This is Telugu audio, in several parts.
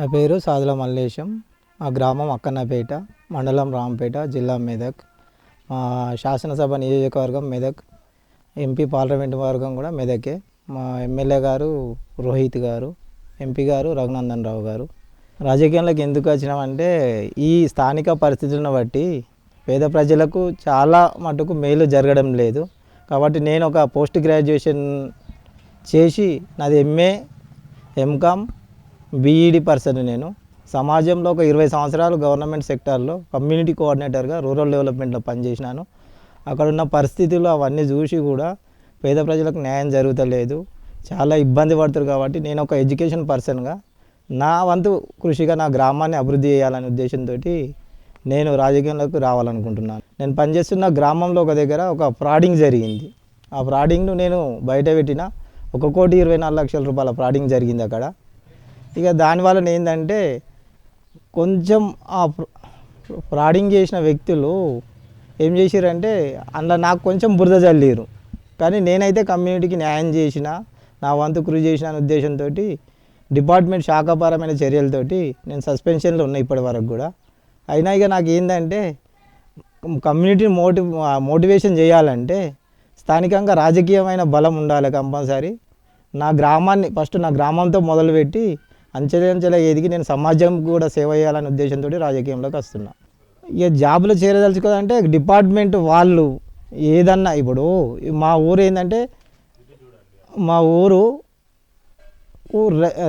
నా పేరు సాదుల మల్లేశం. మా గ్రామం అక్కన్నపేట, మండలం రాంపేట, జిల్లా మెదక్. మా శాసనసభ నియోజకవర్గం మెదక్, ఎంపీ పార్లమెంట్ వర్గం కూడా మెదకే. మా ఎమ్మెల్యే గారు రోహిత్ గారు, ఎంపీ గారు రఘునందన్ రావు గారు. రాజకీయంలోకి ఎందుకు వచ్చినామంటే ఈ స్థానిక పరిస్థితులను బట్టి పేద ప్రజలకు చాలా మటుకు మేలు జరగడం లేదు. కాబట్టి నేను ఒక పోస్ట్ గ్రాడ్యుయేషన్ చేసి నాది ఎంఏ, ఎంకామ్, బీఈడి పర్సన్. నేను సమాజంలో ఒక 20 సంవత్సరాలు గవర్నమెంట్ సెక్టార్లో కమ్యూనిటీ కోఆర్డినేటర్గా రూరల్ డెవలప్మెంట్లో పనిచేసినాను. అక్కడ ఉన్న పరిస్థితులు అవన్నీ చూసి కూడా పేద ప్రజలకు న్యాయం జరుగుతలేదు, చాలా ఇబ్బంది పడుతారు. కాబట్టి నేను ఒక ఎడ్యుకేషన్ పర్సన్గా నా వంతు కృషిగా నా గ్రామాన్ని అభివృద్ధి చేయాలనే ఉద్దేశంతో నేను రాజకీయంలోకి రావాలనుకుంటున్నాను. నేను పనిచేస్తున్న గ్రామంలో ఒక దగ్గర ఒక ఫ్రాడింగ్ జరిగింది. ఆ ఫ్రాడింగ్ను నేను బయట పెట్టిన 1,24,00,000 రూపాయల ఫ్రాడింగ్ జరిగింది అక్కడ. ఇక దానివల్ల ఏంటంటే కొంచెం ఆ ఫ్రాడింగ్ చేసిన వ్యక్తులు ఏం చేశారంటే అందులో నాకు కొంచెం బురద జల్లిరు. కానీ నేనైతే కమ్యూనిటీకి న్యాయం చేసిన, నా వంతు కృషి చేసిన అనే ఉద్దేశంతో డిపార్ట్మెంట్ శాఖాపరమైన చర్యలతోటి నేను సస్పెన్షన్లో ఉన్నా ఇప్పటి వరకు కూడా. అయినా ఇక నాకు ఏంటంటే కమ్యూనిటీని మోటివేషన్ చేయాలంటే స్థానికంగా రాజకీయమైన బలం ఉండాలి కంపల్సరీ. నా గ్రామాన్ని ఫస్ట్ నా గ్రామంతో మొదలుపెట్టి అంచెలంచెలా ఎదిగి నేను సమాజం కూడా సేవ చేయాలనే ఉద్దేశంతో రాజకీయంలోకి వస్తున్నా. ఇక జాబ్లో చేరదలుచుకోవాలంటే డిపార్ట్మెంట్ వాళ్ళు ఏదన్నా, ఇప్పుడు మా ఊరు ఏంటంటే మా ఊరు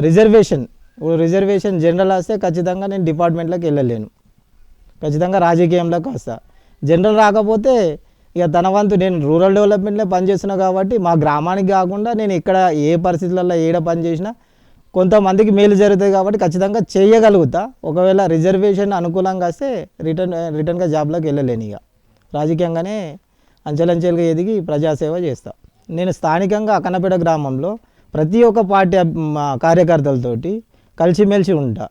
రిజర్వేషన్ జనరల్ వస్తే ఖచ్చితంగా నేను డిపార్ట్మెంట్లోకి వెళ్ళలేను, ఖచ్చితంగా రాజకీయంలోకి వస్తా. జనరల్ రాకపోతే ఇక తన వంతు నేను రూరల్ డెవలప్మెంట్లో పనిచేస్తున్నా కాబట్టి మా గ్రామానికి కాకుండా నేను ఇక్కడ ఏ పరిస్థితులలో ఏడ పని చేసినా కొంతమందికి మేలు జరుగుతుంది కాబట్టి ఖచ్చితంగా చేయగలుగుతా. ఒకవేళ రిజర్వేషన్ అనుకూలంగా వస్తే రిటర్న్గా జాబ్లోకి వెళ్ళలేను. ఇక రాజకీయంగానే అంచెలంచెలుగా ఎదిగి ప్రజాసేవ చేస్తా. నేను స్థానికంగా అక్కన్నపేట గ్రామంలో ప్రతి ఒక్క పార్టీ కార్యకర్తలతోటి కలిసిమెలిసి ఉంటా.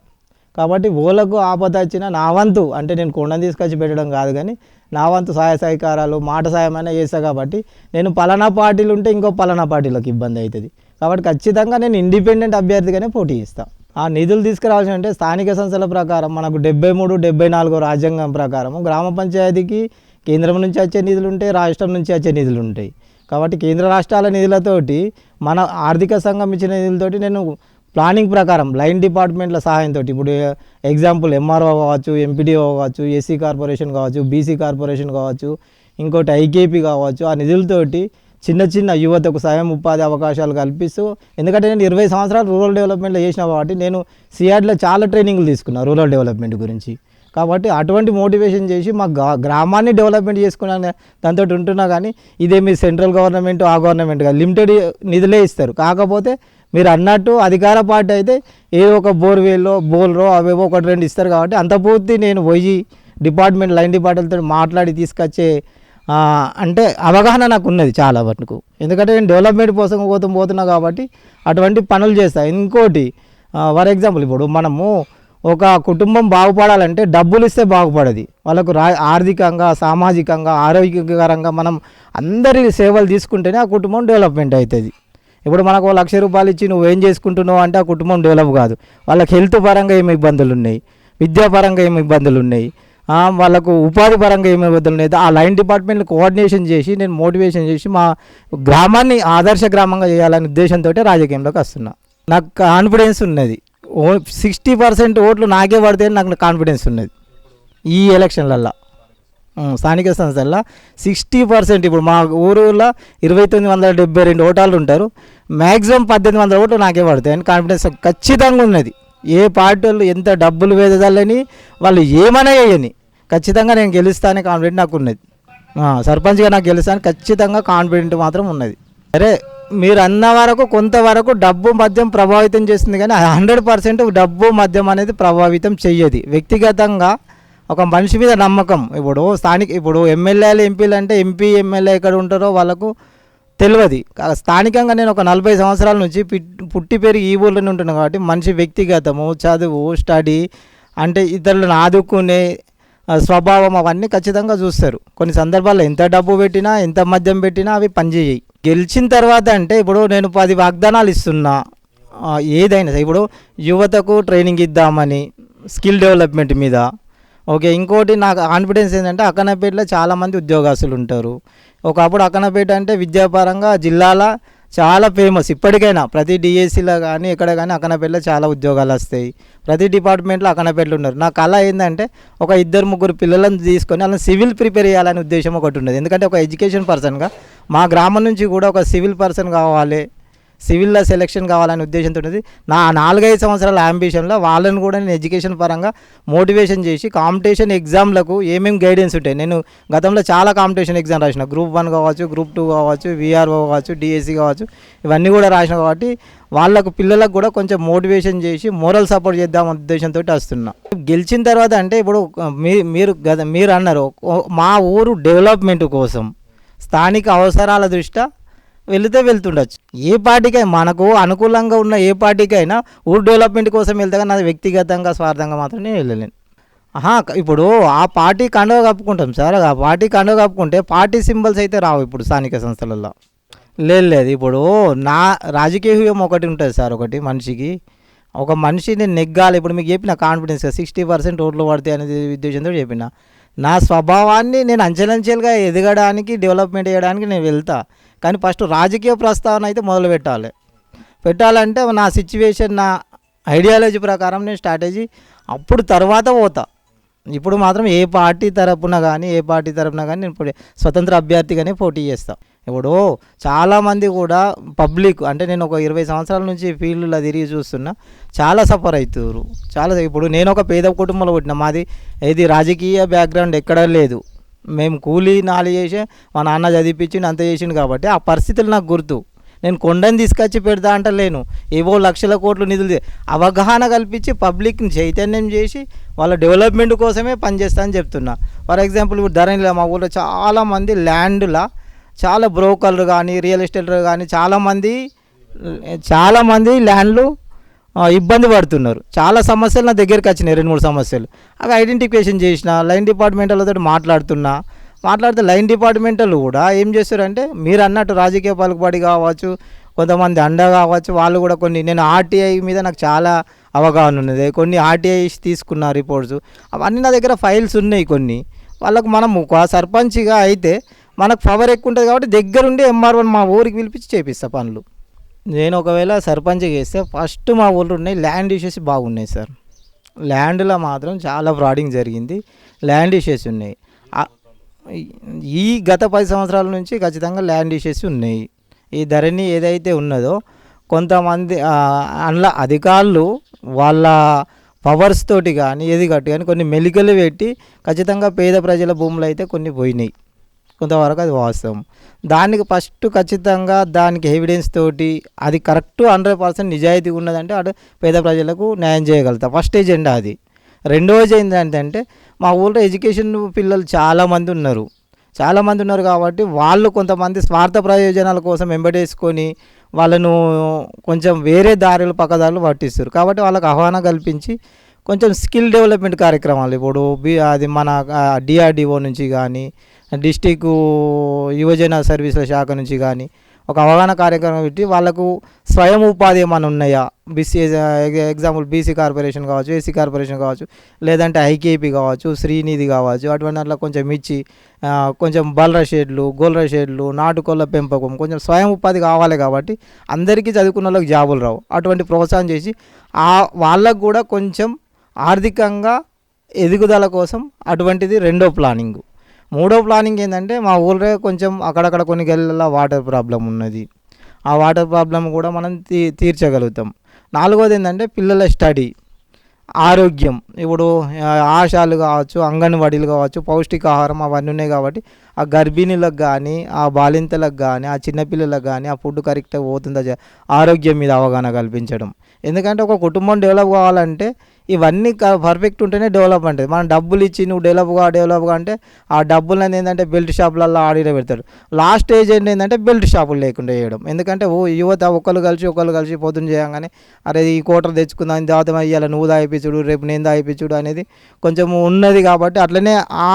కాబట్టి ఓలకు ఆపద వచ్చినా నా వంతు, అంటే నేను కొండను తీసుకొచ్చి పెట్టడం కాదు కానీ నా వంతు సహాయ సహకారాలు మాట సాయమైనా చేస్తా. కాబట్టి నేను పలానా పార్టీలు ఉంటే ఇంకో పలానా పార్టీలకు ఇబ్బంది అవుతుంది. కాబట్టి ఖచ్చితంగా నేను ఇండిపెండెంట్ అభ్యర్థిగానే పోటీ ఇస్తాను. ఆ నిధులు తీసుకురావాల్సి అంటే స్థానిక సంస్థల ప్రకారం మనకు 73, 74 రాజ్యాంగం ప్రకారం గ్రామ పంచాయతీకి కేంద్రం నుంచి వచ్చే నిధులు ఉంటాయి, రాష్ట్రం నుంచి వచ్చే నిధులు ఉంటాయి. కాబట్టి కేంద్ర రాష్ట్రాల నిధులతోటి మన ఆర్థిక సంఘం ఇచ్చిన నిధులతోటి నేను ప్లానింగ్ ప్రకారం లైన్ డిపార్ట్మెంట్ల సహాయంతో, ఇప్పుడు ఎగ్జాంపుల్ ఎంఆర్ఓ కావచ్చు, ఎంపీడీఓ కావచ్చు, ఎస్సీ కార్పొరేషన్ కావచ్చు, బీసీ కార్పొరేషన్ కావచ్చు, ఇంకోటి ఐకేపీ కావచ్చు, ఆ నిధులతోటి చిన్న చిన్న యువతకు స్వయం ఉపాధి అవకాశాలు కల్పిస్తూ, ఎందుకంటే నేను 20 సంవత్సరాలు రూరల్ డెవలప్మెంట్లో చేసిన కాబట్టి నేను సిఆర్లో చాలా ట్రైనింగ్లు తీసుకున్నాను రూరల్ డెవలప్మెంట్ గురించి. కాబట్టి అటువంటి మోటివేషన్ చేసి మా గ్రామాన్ని డెవలప్మెంట్ చేసుకున్నాను దాంతో ఉంటున్నా. కానీ ఇదేమి సెంట్రల్ గవర్నమెంట్ ఆ గవర్నమెంట్గా లిమిటెడ్ నిధులే ఇస్తారు. కాకపోతే మీరు అన్నట్టు అధికార పార్టీ అయితే ఏదో ఒక బోర్లో అవేవో 1-2 ఇస్తారు. కాబట్టి అంత పూర్తి నేను పోయి డిపార్ట్మెంట్ లైన్ డిపార్ట్మెంట్తో మాట్లాడి తీసుకొచ్చే అంటే అవగాహన నాకు ఉన్నది చాలా వరకు. ఎందుకంటే నేను డెవలప్మెంట్ కోసం పోతున్నా కాబట్టి అటువంటి పనులు చేస్తాను. ఇంకోటి ఫర్ ఎగ్జాంపుల్ ఇప్పుడు మనము ఒక కుటుంబం బాగుపడాలంటే డబ్బులు ఇస్తే బాగుపడది. వాళ్ళకు ఆర్థికంగా, సామాజికంగా, ఆరోగ్యకరంగా మనం అందరి సేవలు తీసుకుంటేనే ఆ కుటుంబం డెవలప్మెంట్ అవుతుంది. ఇప్పుడు మనకు 1,00,000 రూపాయలు ఇచ్చి నువ్వేం చేసుకుంటున్నావు అంటే ఆ కుటుంబం డెవలప్ కాదు. వాళ్ళకి హెల్త్ పరంగా ఏమి ఇబ్బందులు ఉన్నాయి, విద్యాపరంగా ఏమి ఇబ్బందులు ఉన్నాయి, వాళ్ళకు ఉపాధి పరంగా ఏమి ఇబ్బందులు ఉన్నాయి. ఆ లైన్ డిపార్ట్మెంట్ కోఆర్డినేషన్ చేసి నేను మోటివేషన్ చేసి మా గ్రామాన్ని ఆదర్శ గ్రామంగా చేయాలనే ఉద్దేశంతో రాజకీయంలోకి వస్తున్నా. నాకు కాన్ఫిడెన్స్ ఉన్నది. 60% ఓట్లు నాకే పడితే నాకు కాన్ఫిడెన్స్ ఉన్నది. ఈ ఎలక్షన్లల్లో స్థానిక సంస్థల్లో 60%, ఇప్పుడు మా ఊరిలో 2,972 ఓటాలు ఉంటారు, మ్యాక్సిమం 1,800 ఓట్లు నాకే పడతాయి అని కాన్ఫిడెన్స్ ఖచ్చితంగా ఉన్నది. ఏ పార్టీ వాళ్ళు ఎంత డబ్బులు వేదదాలని వాళ్ళు ఏమైనా చేయని ఖచ్చితంగా నేను గెలుస్తానే కాన్ఫిడెంట్ నాకు ఉన్నది. సర్పంచ్గా నాకు గెలుస్తాను ఖచ్చితంగా కాన్ఫిడెంట్ మాత్రం ఉన్నది. సరే మీరు అన్న వరకు కొంతవరకు డబ్బు మద్యం ప్రభావితం చేస్తుంది, కానీ 100% డబ్బు మద్యం అనేది ప్రభావితం చెయ్యదు. వ్యక్తిగతంగా ఒక మనిషి మీద నమ్మకం. ఇప్పుడు ఎమ్మెల్యేలు, ఎంపీలు అంటే ఎంపీ ఎమ్మెల్యే ఎక్కడ ఉంటారో వాళ్ళకు తెలియదు. స్థానికంగా నేను ఒక 40 సంవత్సరాల నుంచి పుట్టి పెరిగి ఈ ఊళ్ళోనే ఉంటున్నాను. కాబట్టి మనిషి వ్యక్తిగతము, చదువు, స్టడీ అంటే ఇతరులను ఆదుకునే స్వభావం అవన్నీ ఖచ్చితంగా చూస్తారు. కొన్ని సందర్భాల్లో ఎంత డబ్బు పెట్టినా, ఎంత మద్యం పెట్టినా అవి పనిచేయయి. గెలిచిన తర్వాత అంటే ఇప్పుడు నేను 10 వాగ్దానాలు ఇస్తున్నా, ఏదైనా ఇప్పుడు యువతకు ట్రైనింగ్ ఇద్దామని స్కిల్ డెవలప్మెంట్ మీద. ఓకే, ఇంకోటి నాకు కాన్ఫిడెన్స్ ఏంటంటే అక్కన్నపేటలో చాలామంది ఉద్యోగస్తులు ఉంటారు. ఒకప్పుడు అక్కన్నపేట అంటే విద్యాపరంగా జిల్లాల చాలా ఫేమస్. ఇప్పటికైనా ప్రతి డిఎస్సిలో కానీ ఎక్కడ కానీ అక్కన్నపేటలో చాలా ఉద్యోగాలు వస్తాయి. ప్రతి డిపార్ట్మెంట్లో అక్కన్నపేటలో ఉన్నారు. నా కళ ఏంటంటే ఒక 2-3 పిల్లలను తీసుకొని అలా సివిల్ ప్రిపేర్ చేయాలనే ఉద్దేశం ఒకటి ఉన్నది. ఎందుకంటే ఒక ఎడ్యుకేషన్ పర్సన్గా మా గ్రామం నుంచి కూడా ఒక సివిల్ పర్సన్ కావాలి, సివిల్లో సెలెక్షన్ కావాలనే ఉద్దేశంతో ఉన్నది. నా 4-5 సంవత్సరాల అంబిషన్లో వాళ్ళని కూడా నేను ఎడ్యుకేషన్ పరంగా మోటివేషన్ చేసి కాంపిటీషన్ ఎగ్జామ్లకు ఏమేమి గైడెన్స్ ఉంటాయి. నేను గతంలో చాలా కాంపిటీషన్ ఎగ్జామ్ రాసిన, గ్రూప్ 1 కావచ్చు, గ్రూప్ 2 కావచ్చు, విఆర్ఓ కావచ్చు, డిఎస్సి కావచ్చు, ఇవన్నీ కూడా రాసిన. కాబట్టి వాళ్ళకు పిల్లలకు కూడా కొంచెం మోటివేషన్ చేసి మోరల్ సపోర్ట్ చేద్దామనే ఉద్దేశంతో వస్తున్నా. గెలిచిన తర్వాత అంటే ఇప్పుడు మీరు అన్నారు మా ఊరు డెవలప్మెంట్ కోసం స్థానిక అవసరాల దృష్ట్యా వెళ్తుండొచ్చు. ఏ పార్టీకైనా మనకు అనుకూలంగా ఉన్న ఏ పార్టీకైనా ఊరు డెవలప్మెంట్ కోసం వెళ్తే కానీ నాది వ్యక్తిగతంగా స్వార్థంగా మాత్రం నేను వెళ్ళలేను. ఇప్పుడు ఆ పార్టీ కండువ కప్పుకుంటాం సార్, ఆ పార్టీ కండువ కప్పుకుంటే పార్టీ సింబల్స్ అయితే రావు ఇప్పుడు స్థానిక సంస్థలలో. లేదు, ఇప్పుడు నా రాజకీయ వ్యూహం ఒకటి ఉంటుంది సార్. ఒకటి ఒక మనిషిని నెగ్గాలి. ఇప్పుడు మీకు చెప్పిన కాన్ఫిడెన్స్గా 60% ఓట్లు పడతాయి అనే ఉద్దేశంతో చెప్పిన. నా స్వభావాన్ని నేను అంచెలంచెలుగా ఎదగడానికి, డెవలప్మెంట్ చేయడానికి నేను వెళ్తా. కానీ ఫస్ట్ రాజకీయ ప్రస్తావన అయితే మొదలు పెట్టాలంటే నా సిచ్యువేషన్, నా ఐడియాలజీ ప్రకారం నేను స్ట్రాటజీ అప్పుడు తర్వాత పోతా. ఇప్పుడు మాత్రం ఏ పార్టీ తరపున కానీ నేను స్వతంత్ర అభ్యర్థిగానే పోటీ చేస్తాను. ఇప్పుడు చాలామంది కూడా పబ్లిక్ అంటే నేను ఒక 20 సంవత్సరాల నుంచి ఫీల్డ్లో తిరిగి చూస్తున్నా, చాలా సఫర్ అవుతారు. ఇప్పుడు నేను ఒక పేద కుటుంబంలో పుట్టిన, మాది ఏది రాజకీయ బ్యాక్గ్రౌండ్ ఎక్కడా లేదు. మేము కూలీ నాలి చేసి మా నాన్న చదివించిండు, అంత చేసిండు. కాబట్టి ఆ పరిస్థితులు నాకు గుర్తు. నేను కొండని తీసుకొచ్చి పెడతా అంటలేను, ఏవో లక్షల కోట్లు నిధులు అవగాహన కల్పించి పబ్లిక్ని చైతన్యం చేసి వాళ్ళ డెవలప్మెంట్ కోసమే పనిచేస్తా అని చెప్తున్నా. ఫర్ ఎగ్జాంపుల్ ఇప్పుడు ధరణిలో మా ఊళ్ళో చాలామంది ల్యాండ్లా చాలా బ్రోకర్లు కానీ రియల్ ఎస్టేట్లు కానీ చాలామంది ల్యాండ్లు ఇబ్బంది పడుతున్నారు. చాలా సమస్యలు నా దగ్గరికి వచ్చినాయి, 2-3 సమస్యలు. అవి ఐడెంటిఫికేషన్ చేసిన లైన్ డిపార్ట్మెంట్లతో మాట్లాడితే లైన్ డిపార్ట్మెంట్లు కూడా ఏం చేస్తారంటే మీరు అన్నట్టు రాజకీయ పలుకుబడి కావచ్చు, కొంతమంది అండ కావచ్చు, వాళ్ళు కూడా నేను ఆర్టీఐ మీద నాకు చాలా అవగాహన ఉన్నది. కొన్ని ఆర్టీఐ తీసుకున్న రిపోర్ట్స్ అవన్నీ నా దగ్గర ఫైల్స్ ఉన్నాయి. వాళ్ళకు మనం సర్పంచ్గా అయితే మనకు పవర్ ఎక్కువ ఉంటుంది కాబట్టి దగ్గరుండి ఎంఆర్ఓ మా ఊరికి పిలిపించి చేపిస్తా పనులు. నేను ఒకవేళ సర్పంచ్ చేస్తే ఫస్ట్ మా ఊళ్ళో ఉన్నాయి ల్యాండ్ ఇష్యూస్ బాగున్నాయి సార్. ల్యాండ్లో మాత్రం చాలా ఫ్రాడింగ్ జరిగింది, ల్యాండ్ ఇష్యూస్ ఉన్నాయి. ఈ గత 10 సంవత్సరాల నుంచి ఖచ్చితంగా ల్యాండ్ ఇష్యూస్ ఉన్నాయి. ఈ ధరణి ఏదైతే ఉన్నదో కొంతమంది అందులో అధికారులు వాళ్ళ పవర్స్ తోటి కానీ కానీ కొన్ని మెలికలు పెట్టి ఖచ్చితంగా పేద ప్రజల భూములు అయితే కొన్ని పోయినాయి. కొంతవరకు అది వాస్తవం. దానికి ఫస్ట్ ఖచ్చితంగా దానికి ఎవిడెన్స్ తోటి అది కరెక్ట్ 100% నిజాయితీ ఉన్నదంటే అటు పేద ప్రజలకు న్యాయం చేయగలుగుతా. ఫస్ట్ ఎజెండా అది. రెండోది ఏంటంటే మా ఊళ్ళో ఎడ్యుకేషన్ పిల్లలు చాలామంది ఉన్నారు కాబట్టి వాళ్ళు కొంతమంది స్వార్థ ప్రయోజనాల కోసం వెంబడేసుకొని వాళ్ళను కొంచెం వేరే పక్కదారులు పట్టిస్తారు. కాబట్టి వాళ్ళకు ఆహ్వానం కల్పించి కొంచెం స్కిల్ డెవలప్మెంట్ కార్యక్రమాలు ఇప్పుడు అది మన డిఆర్డిఓ నుంచి కానీ డిస్టిక్ యువజన సర్వీసుల శాఖ నుంచి కానీ ఒక అవగాహన కార్యక్రమం పెట్టి వాళ్ళకు స్వయం ఉపాధి ఏమైనా ఉన్నాయా, బీసీ ఎగ్జాంపుల్ బీసీ కార్పొరేషన్ కావచ్చు, ఏసీ కార్పొరేషన్ కావచ్చు, లేదంటే ఐకేపీ కావచ్చు, శ్రీనిధి కావచ్చు, అటువంటి దాంట్లో కొంచెం ఇచ్చి కొంచెం బల్ర షెడ్లు, గోల్ర షెడ్లు, నాటుకోళ్ళ పెంపకం కొంచెం స్వయం ఉపాధి కావాలి. కాబట్టి అందరికీ చదువుకున్న వాళ్ళకి జాబులు రావు. అటువంటి ప్రోత్సాహం చేసి వాళ్ళకు కూడా కొంచెం ఆర్థికంగా ఎదుగుదల కోసం అటువంటిది రెండో ప్లానింగ్. మూడో ప్లానింగ్ ఏంటంటే మా ఊళ్ళో కొంచెం అక్కడక్కడ కొన్ని గల్లీలలో వాటర్ ప్రాబ్లం ఉన్నది. ఆ వాటర్ ప్రాబ్లం కూడా మనం తీర్చగలుగుతాం. నాలుగోది ఏంటంటే పిల్లల స్టడీ, ఆరోగ్యం. ఇప్పుడు ఆశాలు కావచ్చు, అంగన్వాడీలు కావచ్చు, పౌష్టికాహారం అవన్నీ ఉన్నాయి. కాబట్టి ఆ గర్భిణీలకు కానీ ఆ బాలింతలకు కానీ ఆ చిన్నపిల్లలకు కానీ ఆ ఫుడ్ కరెక్ట్గా పోతుందా, ఆరోగ్యం మీద అవగాహన కల్పించడం. ఎందుకంటే ఒక కుటుంబం డెవలప్ కావాలంటే ఇవన్నీ పర్ఫెక్ట్ ఉంటేనే డెవలప్ అంటే. మనం డబ్బులు ఇచ్చి నువ్వు డెవలప్గా అంటే ఆ డబ్బులని ఏంటంటే బెల్ట్ షాపులలో ఆడిలో పెడతాడు. లాస్ట్ స్టేజ్ ఏంటంటే బెల్ట్ షాపులు లేకుండా చేయడం. ఎందుకంటే యువత ఒకళ్ళు కలిసి పొద్దున్న చేయగానే అరే ఈ కోటర్ తెచ్చుకుందాం, తర్వాత ఇవాళ నువ్వు దాయిపించుడు, రేపు నేను దాయిపించుడు అనేది కొంచెం ఉన్నది. కాబట్టి అట్లనే ఆ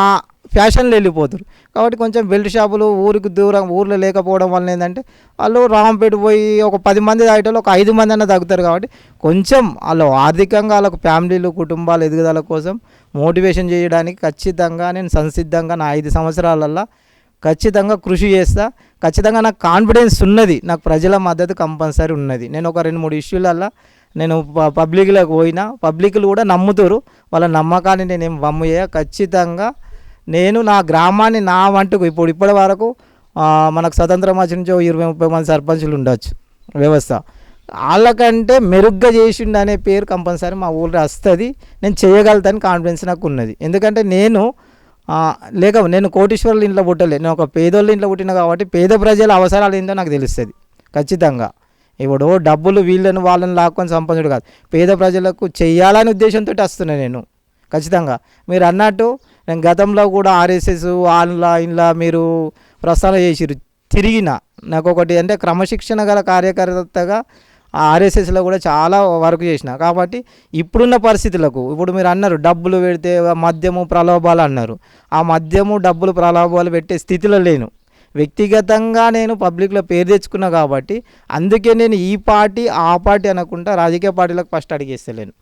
ఫ్యాషన్లో వెళ్ళిపోతారు. కాబట్టి కొంచెం బెల్ట్ షాపులు ఊరికి దూరం ఊర్లో లేకపోవడం వల్ల ఏంటంటే వాళ్ళు రామంపేట పోయి ఒక 10 మంది తాగేటోళ్ళు ఒక 5 మంది అన్న తగ్గుతారు. కాబట్టి కొంచెం వాళ్ళు ఆర్థికంగా వాళ్ళకు ఫ్యామిలీలు కుటుంబాలు ఎదుగుదల కోసం మోటివేషన్ చేయడానికి ఖచ్చితంగా నేను సంసిద్ధంగా నా 5 సంవత్సరాలల్లో ఖచ్చితంగా కృషి చేస్తా. ఖచ్చితంగా నాకు కాన్ఫిడెన్స్ ఉన్నది, నాకు ప్రజల మద్దతు కంపల్సరీ ఉన్నది. నేను ఒక 2-3 ఇష్యూలల్లో నేను పబ్లిక్లోకి పోయినా, పబ్లిక్లు కూడా నమ్ముతారు. వాళ్ళ నమ్మకాన్ని నేనేం వమ్ము చేయ. ఖచ్చితంగా నేను నా గ్రామాన్ని నా వంటుకు ఇప్పటి వరకు మనకు స్వతంత్రం వచ్చి నుంచి 20-30 మంది సర్పంచులు ఉండొచ్చు వ్యవస్థ. వాళ్ళకంటే మెరుగ్గా చేసిండు అనే పేరు కంపల్సరీ మా ఊళ్ళో వస్తుంది. నేను చేయగలుగుతాను కాన్ఫిడెన్స్ నాకు ఉన్నది. ఎందుకంటే నేను కోటీశ్వరుల ఇంట్లో పుట్టలే, నేను ఒక పేదోళ్ళ ఇంట్లో పుట్టిన కాబట్టి పేద ప్రజల అవసరాలు ఏందో నాకు తెలుస్తుంది. ఖచ్చితంగా ఇప్పుడు డబ్బులు వీళ్ళని వాళ్ళని లాక్కొని సంపాదించడు కాదు, పేద ప్రజలకు చెయ్యాలనే ఉద్దేశంతో వస్తున్నాను నేను. ఖచ్చితంగా మీరు అన్నట్టు నేను గతంలో కూడా ఆర్ఎస్ఎస్ ఆన్లైన్లో మీరు ప్రస్తావన చేసిరు, తిరిగిన నాకు ఒకటి అంటే క్రమశిక్షణ గల కార్యకర్తగా ఆర్ఎస్ఎస్లో కూడా చాలా వర్క్ చేసిన. కాబట్టి ఇప్పుడున్న పరిస్థితులకు ఇప్పుడు మీరు అన్నారు డబ్బులు పెడితే మద్యము ప్రలోభాలు అన్నారు, ఆ మద్యము డబ్బులు ప్రలోభాలు పెట్టే స్థితిలో లేను. వ్యక్తిగతంగా నేను పబ్లిక్లో పేరు తెచ్చుకున్నా కాబట్టి అందుకే నేను ఈ పార్టీ ఆ పార్టీ అనకుండా రాజకీయ పార్టీలకు ఫస్ట్ అడిగేస్తలేను.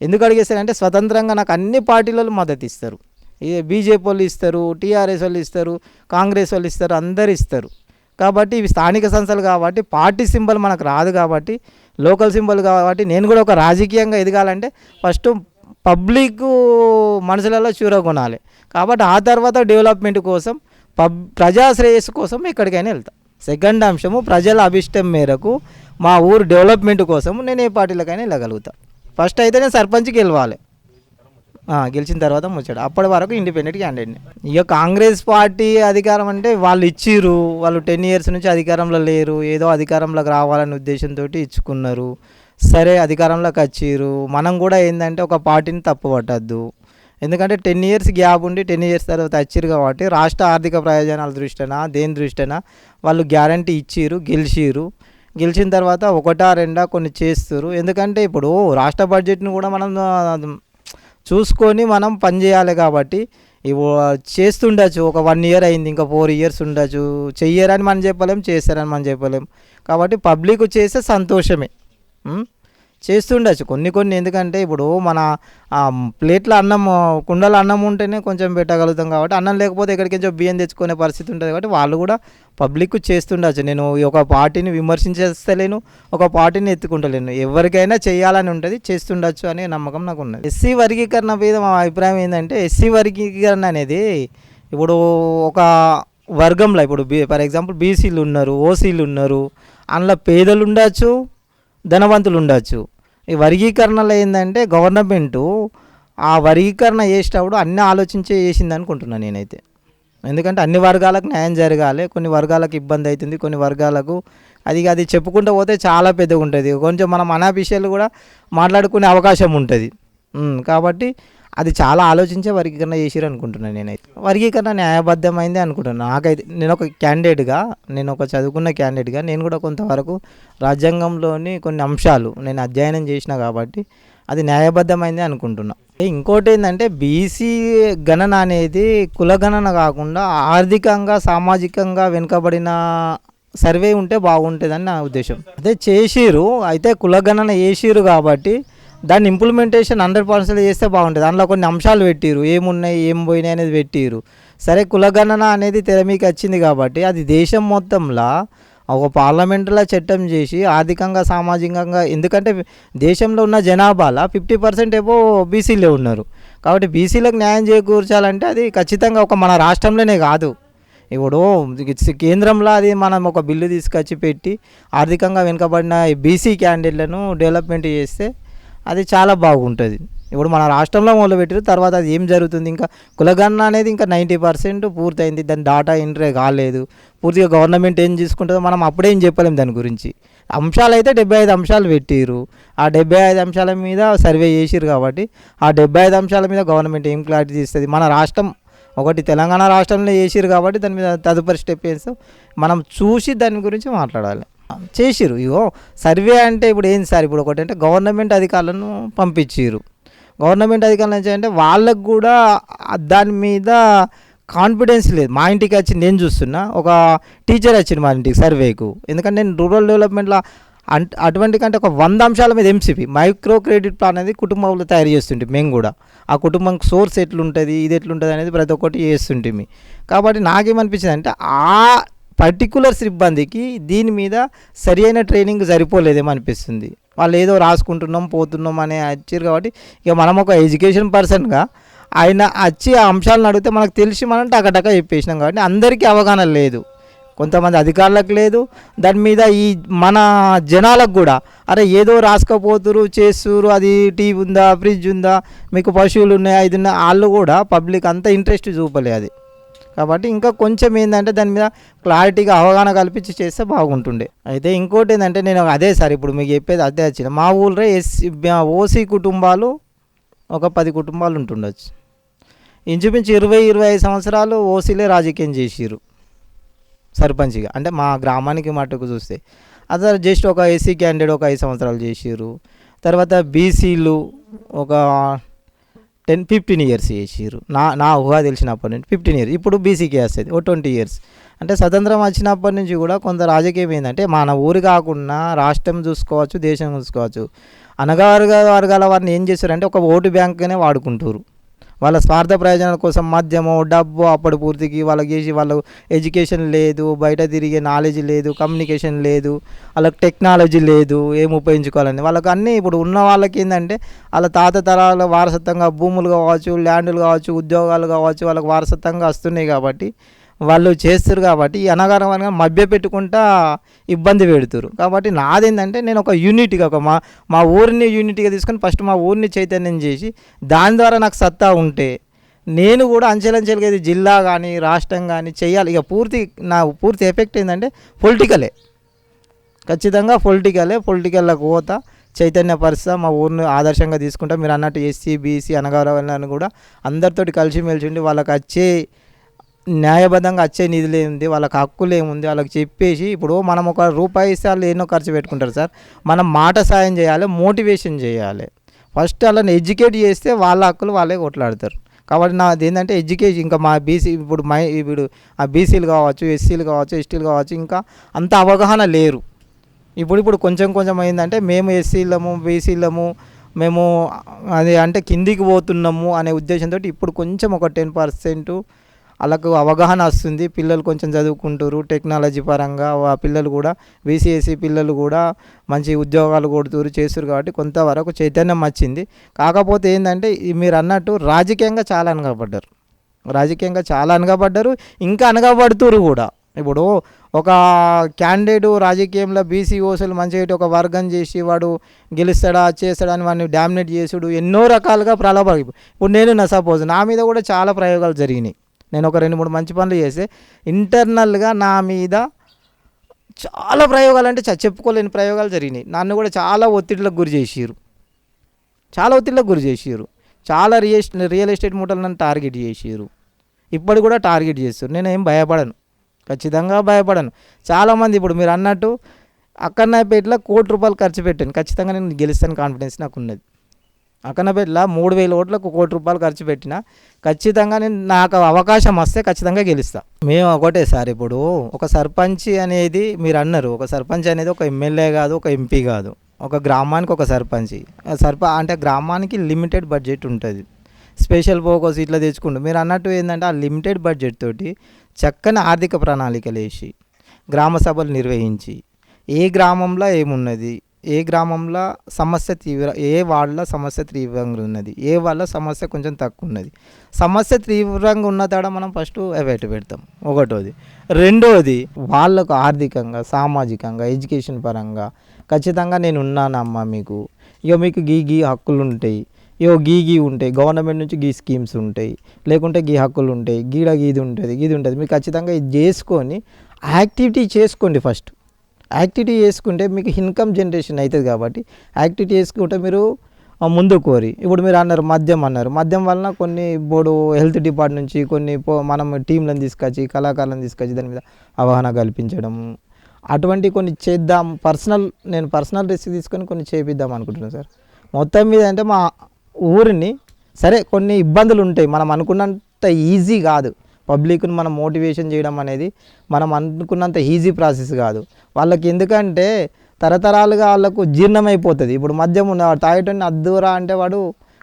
ఎందుకు అడిగేస్తానంటే స్వతంత్రంగా నాకు అన్ని పార్టీలలో మద్దతు ఇస్తారు. బీజేపీ వాళ్ళు ఇస్తారు, టీఆర్ఎస్ వాళ్ళు ఇస్తారు, కాంగ్రెస్ వాళ్ళు ఇస్తారు, అందరు ఇస్తారు. కాబట్టి ఇవి స్థానిక సంస్థలు కాబట్టి పార్టీ సింబల్ మనకు రాదు కాబట్టి లోకల్ సింబల్ కాబట్టి నేను కూడా ఒక రాజకీయంగా ఎదగాలంటే ఫస్ట్ పబ్లిక్ మనసులలో చూరగొనాలి. కాబట్టి ఆ తర్వాత డెవలప్మెంట్ కోసం ప్రజా శ్రేయస్సు కోసం ఎక్కడికైనా వెళ్తా. సెకండ్ అంశము ప్రజల అభిష్టం మేరకు మా ఊరు డెవలప్మెంట్ కోసం నేను ఏ పార్టీలకైనా వెళ్ళగలుగుతా. ఫస్ట్ అయితే నేను సర్పంచ్కి గెలవాలి, గెలిచిన తర్వాత ముచ్చాడు. అప్పటి వరకు ఇండిపెండెంట్ క్యాండిడేట్ని. ఇక కాంగ్రెస్ పార్టీ అధికారం అంటే వాళ్ళు ఇచ్చిర్రు, వాళ్ళు 10 years నుంచి అధికారంలో లేరు, ఏదో అధికారంలోకి రావాలనే ఉద్దేశంతో ఇచ్చుకున్నారు. సరే అధికారంలోకి వచ్చిర్రు, మనం కూడా ఏంటంటే ఒక పార్టీని తప్పు పట్టద్దు. ఎందుకంటే 10 years గ్యాప్ ఉండి 10 years తర్వాత వచ్చిర్రు కాబట్టి రాష్ట్ర ఆర్థిక ప్రయోజనాల దృష్టినా దేని దృష్టినా వాళ్ళు గ్యారంటీ ఇచ్చిర్రు, గెలిచిన తర్వాత 1-2 కొన్ని చేస్తారు. ఎందుకంటే ఇప్పుడు రాష్ట్ర బడ్జెట్ను కూడా మనం చూసుకొని మనం పనిచేయాలి. కాబట్టి ఇవి చేస్తుండొచ్చు, ఒక 1 year అయింది, ఇంకా 4 years ఉండొచ్చు. చెయ్యరని మనం చెప్పలేం, చేస్తారని మనం చెప్పలేం. కాబట్టి పబ్లిక్ చేస్తే సంతోషమే, చేస్తుండొచ్చు కొన్ని. ఎందుకంటే ఇప్పుడు మన ప్లేట్లో అన్నం కుండలో అన్నం ఉంటేనే కొంచెం పెట్టగలుగుతాం. కాబట్టి అన్నం లేకపోతే ఎక్కడికి బియ్యం తెచ్చుకునే పరిస్థితి ఉంటుంది. కాబట్టి వాళ్ళు కూడా పబ్లిక్ చేస్తుండొచ్చు. నేను ఒక పార్టీని విమర్శించేస్తలేను, ఒక పార్టీని ఎత్తుకుంటలేను. ఎవరికైనా చేయాలని ఉంటుంది, చేస్తుండొచ్చు అనే నమ్మకం నాకు ఉన్నది. ఎస్సీ వర్గీకరణ మీద మా అభిప్రాయం ఏంటంటే ఎస్సీ వర్గీకరణ అనేది ఇప్పుడు ఒక వర్గంలో ఇప్పుడు ఫర్ ఎగ్జాంపుల్ బీసీలు ఉన్నారు, ఓసీలు ఉన్నారు, అందులో పేదలు ఉండొచ్చు, ధనవంతులు ఉండొచ్చు. ఈ వర్గీకరణలో ఏంటంటే గవర్నమెంటు ఆ వర్గీకరణ చేసేటప్పుడు అన్నీ ఆలోచించే చేసింది అనుకుంటున్నాను నేనైతే. ఎందుకంటే అన్ని వర్గాలకు న్యాయం జరగాలి, కొన్ని వర్గాలకు ఇబ్బంది అవుతుంది, కొన్ని వర్గాలకు అది చెప్పుకుంటూ పోతే చాలా పెద్దగా ఉంటుంది. కొంచెం మనం అనాఫిషియల్ కూడా మాట్లాడుకునే అవకాశం ఉంటుంది. కాబట్టి అది చాలా ఆలోచించే వర్గీకరణ చేసిరు అనుకుంటున్నాను నేనైతే. వర్గీకరణ న్యాయబద్ధమైంది అనుకుంటున్నాను. నాకైతే నేను ఒక క్యాండిడేట్గా, నేను ఒక చదువుకున్న క్యాండిడేట్గా నేను కూడా కొంతవరకు రాజ్యాంగంలోని కొన్ని అంశాలు నేను అధ్యయనం చేసిన కాబట్టి అది న్యాయబద్ధమైంది అనుకుంటున్నా. ఇంకోటి ఏంటంటే బీసీ గణన అనేది కులగణన కాకుండా ఆర్థికంగా సామాజికంగా వెనుకబడిన సర్వే ఉంటే బాగుంటుందని నా ఉద్దేశం. అదే చేసిరు, అయితే కులగణన చేసిరు కాబట్టి దాన్ని ఇంప్లిమెంటేషన్ 100% చేస్తే బాగుంటుంది. దానిలో కొన్ని అంశాలు పెట్టిరు, ఏమున్నాయి ఏం పోయినాయి అనేది పెట్టిరు. సరే కులగణన అనేది తెర మీకు వచ్చింది కాబట్టి అది దేశం మొత్తంలో ఒక పార్లమెంటులో చట్టం చేసి ఆర్థికంగా సామాజికంగా, ఎందుకంటే దేశంలో ఉన్న జనాభాలో 50% ఏమో బీసీలే ఉన్నారు. కాబట్టి బీసీలకు న్యాయం చేకూర్చాలంటే అది ఖచ్చితంగా ఒక మన రాష్ట్రంలోనే కాదు, ఇప్పుడు కేంద్రంలో అది మనం ఒక బిల్లు తీసుకొచ్చి పెట్టి ఆర్థికంగా వెనుకబడిన బీసీ క్యాండిడేట్లను డెవలప్మెంట్ చేస్తే అది చాలా బాగుంటుంది. ఇప్పుడు మన రాష్ట్రంలో మొదలుపెట్టారు, తర్వాత అది ఏం జరుగుతుంది, ఇంకా కులగణన అనేది ఇంకా 90% పూర్తయింది, దాని డాటా ఎంట్రీ కాలేదు. పూర్తిగా గవర్నమెంట్ ఏం తీసుకుంటుందో మనం అప్పుడేం చెప్పలేము దాని గురించి. అంశాలు అయితే 75 అంశాలు పెట్టిరు, ఆ 75 అంశాల మీద సర్వే చేసిరు. కాబట్టి ఆ 75 అంశాల మీద గవర్నమెంట్ ఏం క్లారిటీ ఇస్తుంది. మన రాష్ట్రం ఒకటి తెలంగాణ రాష్ట్రంలో చేసిరు కాబట్టి దాని మీద తదుపరి స్టెప్ వేస్తాం, మనం చూసి దాని గురించి మాట్లాడాలి. చేసిరు. ఇగో సర్వే అంటే ఇప్పుడు ఏంటి సార్, ఇప్పుడు ఒకటి అంటే గవర్నమెంట్ అధికారులను పంపించారు. గవర్నమెంట్ అధికారులు అంటే వాళ్ళకు కూడా దాని మీద కాన్ఫిడెన్స్ లేదు. మా ఇంటికి వచ్చి నేను చూస్తున్నా, ఒక టీచర్ వచ్చింది మా ఇంటికి సర్వేకు. ఎందుకంటే నేను రూరల్ డెవలప్మెంట్లో అటువంటి కంటే ఒక 100 అంశాల మీద ఎంసీపీ మైక్రో క్రెడిట్ ప్లాన్ అనేది కుటుంబంలో తయారు చేస్తుంటే మేము కూడా ఆ కుటుంబం సోర్స్ ఎట్లుంటుంది, ఇది ఎట్లుంటుంది అనేది ప్రతి ఒక్కటి చేస్తుంటే. కాబట్టి నాకేమనిపించింది అంటే ఆ పర్టికులర్ సిబ్బందికి దీని మీద సరి అయిన ట్రైనింగ్ సరిపోలేదేమో అనిపిస్తుంది. వాళ్ళు ఏదో రాసుకుంటున్నాం పోతున్నాం అనే వచ్చారు. కాబట్టి ఇక మనం ఒక ఎడ్యుకేషన్ పర్సన్గా ఆయన వచ్చి ఆ అంశాలను అడిగితే మనకు తెలిసి మనం టకటక చెప్పేసినాం. కాబట్టి అందరికీ అవగాహన లేదు, కొంతమంది అధికారులకు లేదు, దాని మీద ఈ మన జనాలకు కూడా అరే ఏదో రాసుకపోతురు చేస్తురు, అది టీవీ ఉందా, ఫ్రిడ్జ్ ఉందా, మీకు పశువులు ఉన్నాయా, ఇది ఉన్నాయి, వాళ్ళు కూడా పబ్లిక్ అంత ఇంట్రెస్ట్ చూపలే అది. కాబట్టి ఇంకా కొంచెం ఏంటంటే దాని మీద క్లారిటీగా అవగాహన కల్పించి చేస్తే బాగుంటుండే. అయితే ఇంకోటి ఏంటంటే నేను అదే సార్ ఇప్పుడు మీకు చెప్పేది అదే వచ్చిన మా ఊళ్ళో ఓసీ కుటుంబాలు ఒక 10 కుటుంబాలు ఉంటుండొచ్చు. ఇంచుమించు 20-25 సంవత్సరాలు ఓసీలే రాజకీయం చేసిరు సర్పంచ్గా. అంటే మా గ్రామానికి మటుకు చూస్తే అదే జస్ట్ ఒక ఎస్సీ క్యాండిడేట్ ఒక 5 సంవత్సరాలు చేసిరు. తర్వాత బీసీలు ఒక 10-15 ఇయర్స్ చేసిరు. నా ఊహ తెలిసినప్పటి నుంచి 15 ఇయర్స్. ఇప్పుడు బీసీకే వస్తుంది ఓ 20 ఇయర్స్. అంటే స్వతంత్రం వచ్చినప్పటి నుంచి కూడా కొంత రాజకీయం ఏంటంటే మన ఊరు కాకుండా రాష్ట్రం చూసుకోవచ్చు, దేశం చూసుకోవచ్చు, అనగారిగా వర్గాల వారిని ఏం చేస్తారంటే ఒక ఓటు బ్యాంక్గానే వాడుకుంటారు. వాళ్ళ స్వార్థ ప్రయోజనాల కోసం మద్యము డబ్బు అప్పటి పూర్తికి వాళ్ళకి చేసి వాళ్ళు ఎడ్యుకేషన్ లేదు, బయట తిరిగే నాలెడ్జ్ లేదు, కమ్యూనికేషన్ లేదు, వాళ్ళకి టెక్నాలజీ లేదు, ఏం ఉపయోగించుకోవాలని వాళ్ళకి అన్నీ ఇప్పుడు ఉన్న వాళ్ళకి ఏంటంటే వాళ్ళ తాత తరాల వారసత్వంగా భూములు కావచ్చు, ల్యాండ్లు కావచ్చు, ఉద్యోగాలు కావచ్చు వాళ్ళకి వారసత్వంగా వస్తున్నాయి. కాబట్టి వాళ్ళు చేస్తారు. కాబట్టి ఈ అనగారంగా మభ్య పెట్టుకుంటా ఇబ్బంది పెడుతురు. కాబట్టి నాదేంటంటే నేను ఒక యూనిట్గా ఒక మా ఊరిని యూనిట్గా తీసుకొని ఫస్ట్ మా ఊరిని చైతన్యం చేసి దాని ద్వారా నాకు సత్తా ఉంటే నేను కూడా అంచెలంచెలుగా ఇది జిల్లా కానీ రాష్ట్రం కానీ చేయాలి. ఇక నా పూర్తి ఎఫెక్ట్ ఏంటంటే పొలిటికలే, ఖచ్చితంగా పొలిటికల్లోకి పోతా, చైతన్యపరుస్తా, మా ఊరిని ఆదర్శంగా తీసుకుంటా. మీరు అన్నట్టు ఎస్సీ బీసీ అనగారాలను కూడా అందరితోటి కలిసిమెలిసి ఉండి వాళ్ళకి వచ్చే న్యాయబద్ధంగా వచ్చే నిధులు ఏముంది, వాళ్ళకి హక్కులు ఏముంది వాళ్ళకి చెప్పేసి, ఇప్పుడు మనం ఒక రూపాయి ఇస్తే వాళ్ళు ఎన్నో ఖర్చు పెట్టుకుంటారు సార్. మనం మాట సాయం చేయాలి, మోటివేషన్ చేయాలి. ఫస్ట్ వాళ్ళని ఎడ్యుకేట్ చేస్తే వాళ్ళ హక్కులు వాళ్ళే కొట్లాడతారు. కాబట్టి నాది ఏంటంటే ఎడ్యుకేషన్. ఇంకా మా బీసీ ఇప్పుడు ఆ బీసీలు కావచ్చు, ఎస్సీలు కావచ్చు, ఎస్టీలు కావచ్చు, ఇంకా అంత అవగాహన లేరు. ఇప్పుడు కొంచెం అయిందంటే మేము ఎస్సీలము బీసీలము మేము అది అంటే కిందికి పోతున్నాము అనే ఉద్దేశంతో ఇప్పుడు కొంచెం ఒక 10% వాళ్ళకు అవగాహన వస్తుంది. పిల్లలు కొంచెం చదువుకుంటారు టెక్నాలజీ పరంగా, పిల్లలు కూడా బీసీఎస్సీ పిల్లలు కూడా మంచి ఉద్యోగాలు కొడుతురు చేస్తారు. కాబట్టి కొంతవరకు చైతన్యం వచ్చింది. కాకపోతే ఏంటంటే మీరు అన్నట్టు రాజకీయంగా చాలా అనగబడ్డారు, ఇంకా అనగబడుతురు కూడా. ఇప్పుడు ఒక క్యాండిడేటు రాజకీయంలో బీసీ ఓసీలు మంచిగా ఒక వర్గం చేసి వాడు గెలుస్తాడా చేస్తాడని వాడిని డామినేట్ చేసుడు ఎన్నో రకాలుగా ప్రలోభాలు. ఇప్పుడు నేను సపోజ్ నా మీద కూడా చాలా ప్రయోగాలు జరిగినాయి. నేను ఒక 2-3 మంచి పనులు చేస్తే ఇంటర్నల్గా నా మీద చాలా ప్రయోగాలు అంటే చెప్పుకోలేని ప్రయోగాలు జరిగినాయి. నన్ను కూడా చాలా ఒత్తిడిలకు గురి చేసిరు. చాలా రియల్ ఎస్టేట్ మూటలు నన్ను టార్గెట్ చేసిరు. ఇప్పుడు కూడా టార్గెట్ చేస్తారు. నేనేం భయపడను, ఖచ్చితంగా భయపడను. చాలామంది ఇప్పుడు మీరు అన్నట్టు అక్కన్నపేటలో ₹1,00,00,000 ఖర్చు పెట్టాను, ఖచ్చితంగా నేను గెలుస్తాను కాన్ఫిడెన్స్ నాకు ఉన్నది. అక్కన్నపేటలో 3,000 ఓట్లకు ₹1,00,00,000 ఖర్చు పెట్టినా ఖచ్చితంగా నాకు అవకాశం వస్తే ఖచ్చితంగా గెలుస్తా. మేము ఒకటే సార్, ఇప్పుడు ఒక సర్పంచ్ అనేది మీరు అన్నారు, ఒక సర్పంచ్ అనేది ఒక ఎమ్మెల్యే కాదు, ఒక ఎంపీ కాదు, ఒక గ్రామానికి ఒక సర్పంచ్. అంటే గ్రామానికి లిమిటెడ్ బడ్జెట్ ఉంటుంది, స్పెషల్ ఫోకస్ ఇట్లా తెచ్చుకుంటాం. మీరు అన్నట్టు ఏంటంటే ఆ లిమిటెడ్ బడ్జెట్ తోటి చక్కని ఆర్థిక ప్రణాళికలు వేసి గ్రామ సభలు నిర్వహించి ఏ గ్రామంలో ఏమున్నది, ఏ గ్రామంలో సమస్య ఏ వార్డులో సమస్య తీవ్రంగా ఉన్నది, ఏ వార్డులో సమస్య కొంచెం తక్కువ ఉన్నది, సమస్య తీవ్రంగా ఉన్న తాడ మనం ఫస్ట్ అవేట్ పెడతాం. ఒకటోది. రెండోది వాళ్ళకు ఆర్థికంగా సామాజికంగా ఎడ్యుకేషన్ పరంగా ఖచ్చితంగా నేను ఉన్నానమ్మా, మీకు గీ హక్కులు ఉంటాయి, గీ ఉంటాయి, గవర్నమెంట్ నుంచి గీ స్కీమ్స్ ఉంటాయి, లేకుంటే గీ హక్కులు ఉంటాయి, గీది ఉంటుంది, మీరు ఖచ్చితంగా ఇది చేసుకొని యాక్టివిటీ చేసుకోండి. ఫస్ట్ యాక్టివిటీ చేసుకుంటే మీకు ఇన్కమ్ జనరేషన్ అవుతుంది. కాబట్టి యాక్టివిటీ చేసుకుంటే మీరు ముందు కోరి. ఇప్పుడు మీరు అన్నారు మద్యం వలన కొన్ని ఇప్పుడు హెల్త్ డిపార్ట్మెంట్ నుంచి కొన్ని మనం టీంలను తీసుకొచ్చి కళాకారులను తీసుకొచ్చి దాని మీద అవగాహన కల్పించడం అటువంటి కొన్ని చేద్దాం. నేను పర్సనల్ రిస్క్ తీసుకొని కొన్ని చేపిద్దాం అనుకుంటున్నాను సార్. మొత్తం మీద అంటే మా ఊరిని సరే కొన్ని ఇబ్బందులు ఉంటాయి, మనం అనుకున్నంత ఈజీ కాదు. పబ్లిక్ను మనం మోటివేషన్ చేయడం అనేది మనం అనుకున్నంత ఈజీ ప్రాసెస్ కాదు. వాళ్ళకి ఎందుకంటే తరతరాలుగా వాళ్ళకు జీర్ణమైపోతుంది. ఇప్పుడు మద్యం తాగేటోని అద్దురా అంటే వాడు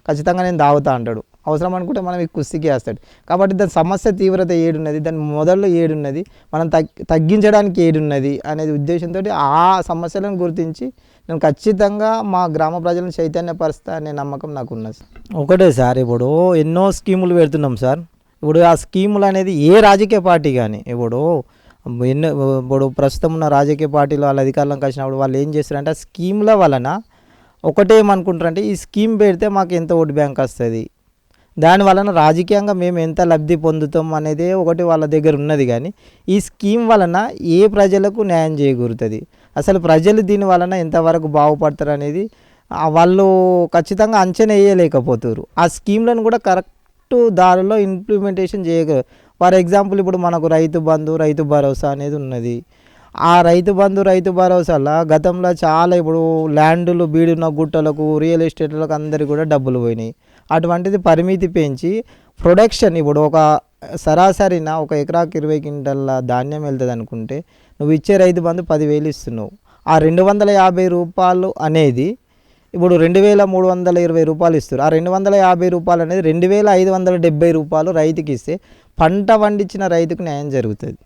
ఖచ్చితంగా నేను తాగుతా అంటాడు. అవసరం అనుకుంటే మనం ఈ కుస్తీకి వేస్తాడు. కాబట్టి దాని సమస్య తీవ్రత ఏడున్నది, దాని మొదల్లో ఏడున్నది, మనం తగ్గించడానికి ఏడున్నది అనేది ఉద్దేశంతో ఆ సమస్యలను గుర్తించి నేను ఖచ్చితంగా మా గ్రామ ప్రజలను చైతన్యపరుస్తా అనే నమ్మకం నాకు ఉన్నది. ఒకటే సార్, ఇప్పుడు ఎన్నో స్కీములు పెడుతున్నాం సార్. ఇప్పుడు ఆ స్కీములు అనేది ఏ రాజకీయ పార్టీ కానీ ఇప్పుడు ప్రస్తుతం ఉన్న రాజకీయ పార్టీలు వాళ్ళ అధికారంలోకి వచ్చినప్పుడు వాళ్ళు ఏం చేస్తారంటే ఆ స్కీముల వలన ఒకటేమనుకుంటారంటే ఈ స్కీమ్ పెడితే మాకు ఎంత ఓటు బ్యాంక్ వస్తుంది, దాని వలన రాజకీయంగా మేము ఎంత లబ్ధి పొందుతాం అనేది ఒకటి వాళ్ళ దగ్గర ఉన్నది. కానీ ఈ స్కీమ్ వలన ఏ ప్రజలకు న్యాయం చేకూరుతుంది, అసలు ప్రజలు దీని వలన ఎంతవరకు బాగుపడతారు అనేది వాళ్ళు ఖచ్చితంగా అంచనా వేయలేకపోతారు. ఆ స్కీమ్లను కూడా కరెక్ట్ దారిలో ఇంప్లిమెంటేషన్ చేయగలరు. ఫర్ ఎగ్జాంపుల్ ఇప్పుడు మనకు రైతు బంధు, రైతు భరోసా అనేది ఉన్నది. ఆ రైతు బంధు, రైతు భరోసాలో గతంలో చాలా ఇప్పుడు ల్యాండ్లు బీడున్న గుట్టలకు, రియల్ ఎస్టేట్లకు అందరికీ కూడా డబ్బులు పోయినాయి. అటువంటిది పరిమితి పెంచి ప్రొడక్షన్ ఇప్పుడు ఒక సరాసరిన ఒక ఎకరాకి 20 క్వింటాల ధాన్యం వెళ్తుంది అనుకుంటే నువ్వు ఇచ్చే రైతు బంధు 10,000 ఇస్తున్నావు. ఆ 250 రూపాయలు అనేది ఇప్పుడు 2,320 రూపాయలు ఇస్తారు. ఆ 250 రూపాయలు అనేది 2,570 రూపాయలు రైతుకి ఇస్తే పంట పండించిన రైతుకు న్యాయం జరుగుతుంది.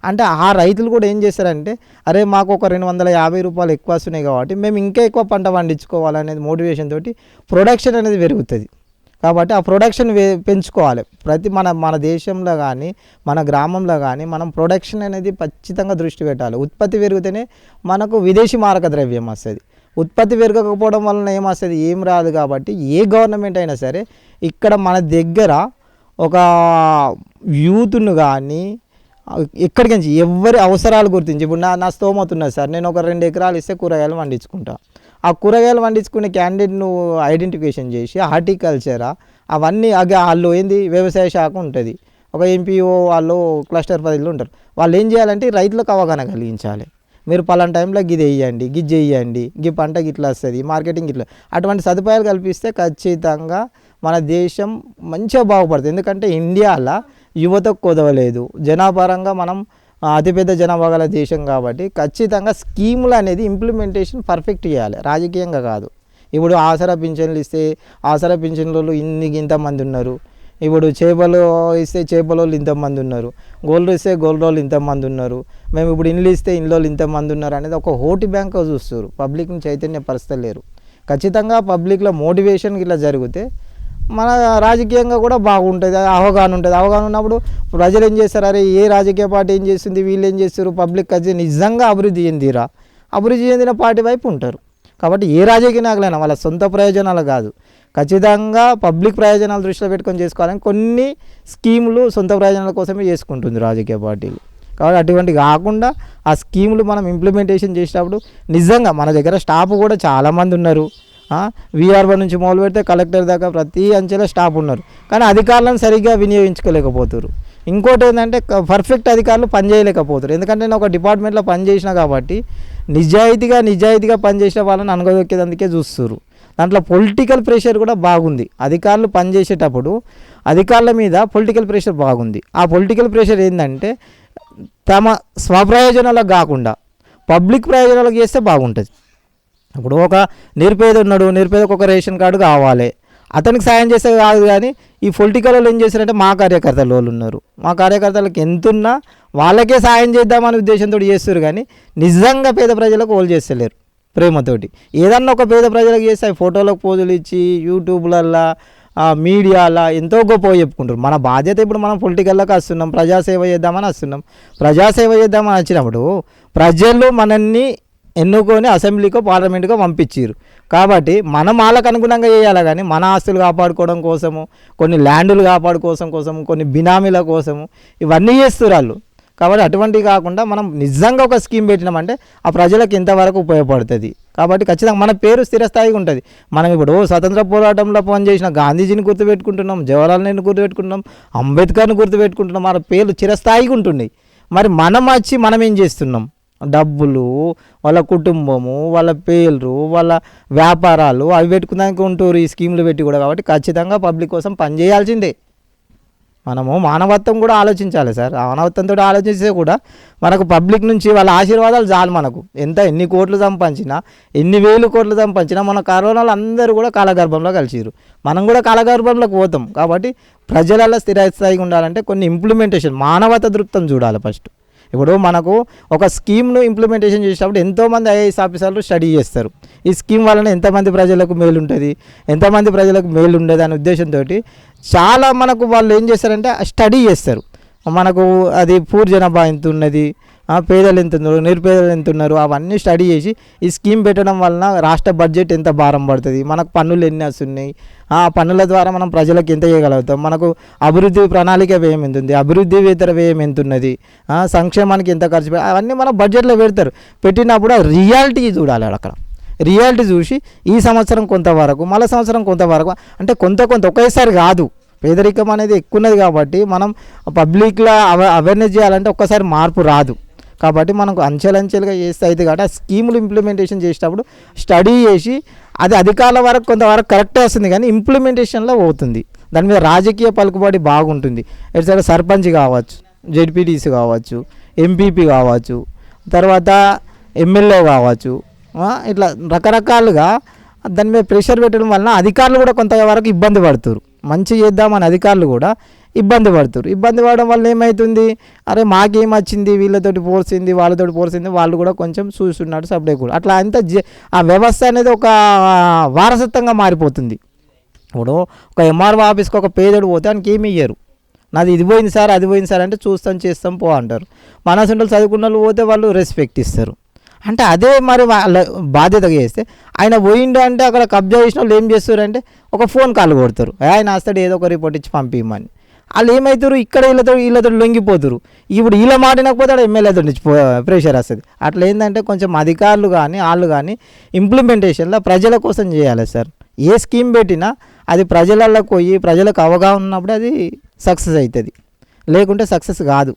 అంటే ఆ రైతులు కూడా ఏం చేస్తారంటే అరే మాకు ఒక 250 రూపాయలు ఎక్కువ వస్తున్నాయి కాబట్టి మేము ఇంకా ఎక్కువ పంట పండించుకోవాలనేది మోటివేషన్ తోటి ప్రొడక్షన్ అనేది పెరుగుతుంది. కాబట్టి ఆ ప్రొడక్షన్ పెంచుకోవాలి. మన దేశంలో కానీ మన గ్రామంలో కానీ మనం ప్రొడక్షన్ అనేది ఖచ్చితంగా దృష్టి పెట్టాలి. ఉత్పత్తి పెరిగితేనే మనకు విదేశీ మారక ద్రవ్యం వస్తుంది. ఉత్పత్తి పెరగకపోవడం వలన ఏమొస్తుంది, ఏం రాదు. కాబట్టి ఏ గవర్నమెంట్ అయినా సరే ఇక్కడ మన దగ్గర ఒక యూత్ను కానీ ఎక్కడికి నుంచి ఎవరి అవసరాలు గుర్తించి ఇప్పుడు నా స్తోమత ఉన్నది సార్, నేను ఒక 2 ఎకరాలు ఇస్తే కూరగాయలు పండించుకుంటా. ఆ కూరగాయలు పండించుకునే క్యాండిడేట్ను ఐడెంటిఫికేషన్ చేసి హార్టికల్చరా అవన్నీ వాళ్ళు ఏంది వ్యవసాయ శాఖ ఉంటుంది, ఒక ఎంపీఓ వాళ్ళు క్లస్టర్ పరిధిలో ఉంటారు. వాళ్ళు ఏం చేయాలంటే రైతులకు అవగాహన కలిగించాలి. మీరు పలానా టైంలో గిది వేయండి, గిది చేయండి, గి పంటకి ఇట్లా వస్తుంది, మార్కెటింగ్ ఇట్లా, అటువంటి సదుపాయాలు కల్పిస్తే ఖచ్చితంగా మన దేశం మంచిగా బాగుపడుతుంది. ఎందుకంటే ఇండియాలో యువతకు కొదవలేదు, జనాభారంగా మనం అతిపెద్ద జనాభా గల దేశం కాబట్టి ఖచ్చితంగా స్కీములు అనేది ఇంప్లిమెంటేషన్ పర్ఫెక్ట్ చేయాలి, రాజకీయంగా కాదు. ఇప్పుడు ఆసరా పింఛన్లు ఇస్తే ఆసరా పింఛన్లు ఇంతమంది ఉన్నారు, ఇప్పుడు చేపలు ఇస్తే చేపల వాళ్ళు ఇంతమంది ఉన్నారు, గోల్డ్ ఇస్తే గోల్డ్ వాళ్ళు ఇంతమంది ఉన్నారు, మేము ఇప్పుడు ఇండ్లు ఇస్తే ఇండ్ల వాళ్ళు ఇంతమంది ఉన్నారు అనేది ఒక ఓటు బ్యాంక్ చూస్తారు. పబ్లిక్ని చైతన్యపరచలేరు. ఖచ్చితంగా పబ్లిక్లో మోటివేషన్ ఇట్లా జరిగితే మన రాజకీయంగా కూడా బాగుంటుంది, అవగాహన ఉంటుంది. అవగాహన ఉన్నప్పుడు ప్రజలు ఏం చేస్తారు, అరే ఏ రాజకీయ పార్టీ ఏం చేస్తుంది, వీళ్ళు ఏం చేస్తారు, పబ్లిక్ అది నిజంగా అభివృద్ధి చెందిరా, అభివృద్ధి చెందిన పార్టీ వైపు ఉంటారు. కాబట్టి ఏ రాజకీయ నాయకులైనా వాళ్ళ సొంత ప్రయోజనాలు కాదు, ఖచ్చితంగా పబ్లిక్ ప్రయోజనాలు దృష్టిలో పెట్టుకొని చేసుకోవాలని కొన్ని స్కీములు సొంత ప్రయోజనాల కోసమే చేసుకుంటుంది రాజకీయ పార్టీలు. కాబట్టి అటువంటి కాకుండా ఆ స్కీములు మనం ఇంప్లిమెంటేషన్ చేసేటప్పుడు నిజంగా మన దగ్గర స్టాఫ్ కూడా చాలామంది ఉన్నారు. వీఆర్ఓ నుంచి మొదలు పెడితే కలెక్టర్ దాకా ప్రతి అంచెలో స్టాఫ్ ఉన్నారు, కానీ అధికారులను సరిగ్గా వినియోగించుకోలేకపోతారు. ఇంకోటి ఏంటంటే పర్ఫెక్ట్ అధికారులు పనిచేయలేకపోతారు. ఎందుకంటే నేను ఒక డిపార్ట్మెంట్లో పనిచేసిన కాబట్టి నిజాయితీగా పనిచేసే వాళ్ళని అనగదొక్కేందుకే చూస్తారు. దాంట్లో పొలిటికల్ ప్రెషర్ కూడా బాగుంది. అధికారులు పనిచేసేటప్పుడు అధికారుల మీద పొలిటికల్ ప్రెషర్ బాగుంది. ఆ పొలిటికల్ ప్రెషర్ ఏంటంటే తమ స్వప్రయోజనాలకు కాకుండా పబ్లిక్ ప్రయోజనాలకు చేస్తే బాగుంటుంది. ఇప్పుడు ఒక నిరుపేద ఉన్నాడు, నిరుపేదకు ఒక రేషన్ కార్డు కావాలి, అతనికి సాయం చేస్తే కాదు. కానీ ఈ పొలిటికల్ వాళ్ళు ఏం చేస్తారంటే మా కార్యకర్తలు వాళ్ళు ఉన్నారు, మా కార్యకర్తలకు ఎంతున్నా వాళ్ళకే సాయం చేద్దామనే ఉద్దేశంతో చేస్తారు. కానీ నిజంగా పేద ప్రజలకు వాళ్ళు చేస్తలేరు ప్రేమతోటి. ఏదన్నా ఒక పేద ప్రజలకు చేస్తే ఫోటోలకు పోజులు ఇచ్చి యూట్యూబ్లల్లో మీడియాలో ఎంతో గొప్ప చెప్పుకుంటారు. మన బాధ్యత ఇప్పుడు మనం పొలిటికల్లోకి వస్తున్నాం, ప్రజాసేవ చేద్దామని వస్తున్నాం. ప్రజాసేవ చేద్దామని వచ్చినప్పుడు ప్రజలు మనల్ని ఎన్నుకొని అసెంబ్లీకో పార్లమెంటుకో పంపించారు. కాబట్టి మనం వాళ్ళకు అనుగుణంగా చేయాలి. కానీ మన ఆస్తులు కాపాడుకోవడం కోసము, కొన్ని ల్యాండ్లు కాపాడుకోవడం కొన్ని బినామీల కోసము ఇవన్నీ చేస్తారు వాళ్ళు. కాబట్టి అటువంటివి కాకుండా మనం నిజంగా ఒక స్కీమ్ పెట్టినామంటే ఆ ప్రజలకు ఎంతవరకు ఉపయోగపడుతుంది. కాబట్టి ఖచ్చితంగా మన పేరు స్థిరస్థాయిగా ఉంటుంది. మనం ఇప్పుడు స్వతంత్ర పోరాటంలో పనిచేసిన గాంధీజీని గుర్తుపెట్టుకుంటున్నాం, జవహర్లాల్ నెహ్రూని గుర్తుపెట్టుకుంటున్నాం, అంబేద్కర్ని గుర్తుపెట్టుకుంటున్నాం. మన పేర్లు చిరస్థాయిగా ఉంటున్నాయి. మరి మనం ఏం చేస్తున్నాం, డబ్బులు, వాళ్ళ కుటుంబము, వాళ్ళ పేర్లు, వాళ్ళ వ్యాపారాలు అవి పెట్టుకున్నాక ఉంటారు ఈ స్కీములు పెట్టి కూడా. కాబట్టి ఖచ్చితంగా పబ్లిక్ కోసం పనిచేయాల్సిందే. మనము మానవత్వం కూడా ఆలోచించాలి సార్. ఆ మానవత్వంతో ఆలోచిస్తే కూడా మనకు పబ్లిక్ నుంచి వాళ్ళ ఆశీర్వాదాలు చాలు. మనకు ఎన్ని కోట్లు సంపాదించినా, ఎన్ని వేలు కోట్లు సంపాదించినా, మన కరోనాలో అందరూ కూడా కాలగర్భంలో కలిసిరు. మనం కూడా కాలగర్భంలోకి పోతాం. కాబట్టి ప్రజలలో స్థిరస్థాయిగా ఉండాలంటే కొన్ని ఇంప్లిమెంటేషన్, మానవత దృక్పథం చూడాలి ఫస్ట్. ఇప్పుడు మనకు ఒక స్కీమ్ను ఇంప్లిమెంటేషన్ చేసేటప్పుడు ఎంతోమంది ఐఏఎస్ ఆఫీసర్లు స్టడీ చేస్తారు. ఈ స్కీమ్ వలన ఎంతమంది ప్రజలకు మేలు ఉంటుంది, ఎంతమంది ప్రజలకు మేలు ఉండదు అనే ఉద్దేశంతో చాలా మనకు వాళ్ళు ఏం చేస్తారంటే స్టడీ చేస్తారు. మనకు అది పూర్ జనాభా ఎంత ఉన్నది, పేదలు ఎంత ఉన్నారు, నిరుపేదలు ఎంత ఉన్నారు, అవన్నీ స్టడీ చేసి ఈ స్కీమ్ పెట్టడం వలన రాష్ట్ర బడ్జెట్ ఎంత భారం పడుతుంది, మనకు పన్నులు ఎన్ని వస్తున్నాయి, ఆ పన్నుల ద్వారా మనం ప్రజలకు ఎంత చేయగలుగుతాం, మనకు అభివృద్ధి ప్రణాళిక వ్యయం ఎంత ఉంది, అభివృద్ధి వేతర వ్యయం ఎంత ఉన్నది, సంక్షేమానికి ఎంత ఖర్చు అవన్నీ మనం బడ్జెట్లో పెడతారు. పెట్టినప్పుడు రియాలిటీ చూడాలి. అక్కడ రియాలిటీ చూసి ఈ సంవత్సరం కొంతవరకు, మళ్ళీ సంవత్సరం కొంతవరకు, అంటే కొంత ఒకేసారి కాదు. పేదరికం అనేది ఎక్కువ ఉన్నది కాబట్టి మనం పబ్లిక్లో అవేర్నెస్ చేయాలంటే ఒక్కసారి మార్పు రాదు. కాబట్టి మనకు అంచెలంచెలుగా చేస్తే అయితే కాబట్టి ఆ స్కీములు ఇంప్లిమెంటేషన్ చేసేటప్పుడు స్టడీ చేసి అది అధికారుల వరకు కొంతవరకు కరెక్టే వస్తుంది, కానీ ఇంప్లిమెంటేషన్లో పోతుంది. దాని మీద రాజకీయ పలుకుబడి బాగుంటుంది. ఎటు సర్పంచ్ కావచ్చు, జెడ్పీటీసీ కావచ్చు, ఎంపీపీ కావచ్చు, తర్వాత ఎమ్మెల్యే కావచ్చు, ఇట్లా రకరకాలుగా దాని మీద ప్రెషర్ పెట్టడం వలన అధికారులు కూడా కొంతవరకు ఇబ్బంది పడుతారు. మంచి చేద్దామని అధికారులు కూడా ఇబ్బంది పడుతారు. ఇబ్బంది పడడం వల్ల ఏమవుతుంది, అరే మాకేం వచ్చింది, వీళ్ళతోటి పోల్సింది, వాళ్ళతోటి పోల్సింది, వాళ్ళు కూడా కొంచెం చూస్తున్నాడు సబ్జెక్ట్ కూడా. అట్లా అంతా ఆ వ్యవస్థ అనేది ఒక వారసత్వంగా మారిపోతుంది. ఇప్పుడు ఒక ఎంఆర్ఓ ఆఫీస్కి ఒక పేదోడు పోతే ఆయనకి ఏమి ఇయ్యరు. నాది ఇది పోయింది సార్, అది పోయింది సార్ అంటే చూస్తాం చేస్తాం పో అంటారు. మనసుంటలు చదువుకున్న వాళ్ళు పోతే వాళ్ళు రెస్పెక్ట్ ఇస్తారు. అంటే అదే మరి వాళ్ళ బాధ్యతగా చేస్తే ఆయన పోయిండు అంటే అక్కడ కబ్జా చేసిన వాళ్ళు ఏం చేస్తారంటే ఒక ఫోన్ కాల్ కొడతారు, ఆయన వస్తాడు ఏదో ఒక రిపోర్ట్ ఇచ్చి పంపించమని. వాళ్ళు ఏమవుతారు, ఇక్కడ వీళ్ళతో లొంగిపోతారు. ఇప్పుడు వీళ్ళ మాటినకపోతే అక్కడ ఎమ్మెల్యేతో నుంచి ప్రెషర్ వస్తుంది. అట్లా ఏంటంటే కొంచెం అధికారులు కానీ వాళ్ళు కానీ ఇంప్లిమెంటేషన్లో ప్రజల కోసం చేయాలి సార్. ఏ స్కీమ్ పెట్టినా అది ప్రజలకు పోయి ప్రజలకు అవగాహన ఉన్నప్పుడు అది సక్సెస్ అవుతుంది, లేకుంటే సక్సెస్ కాదు.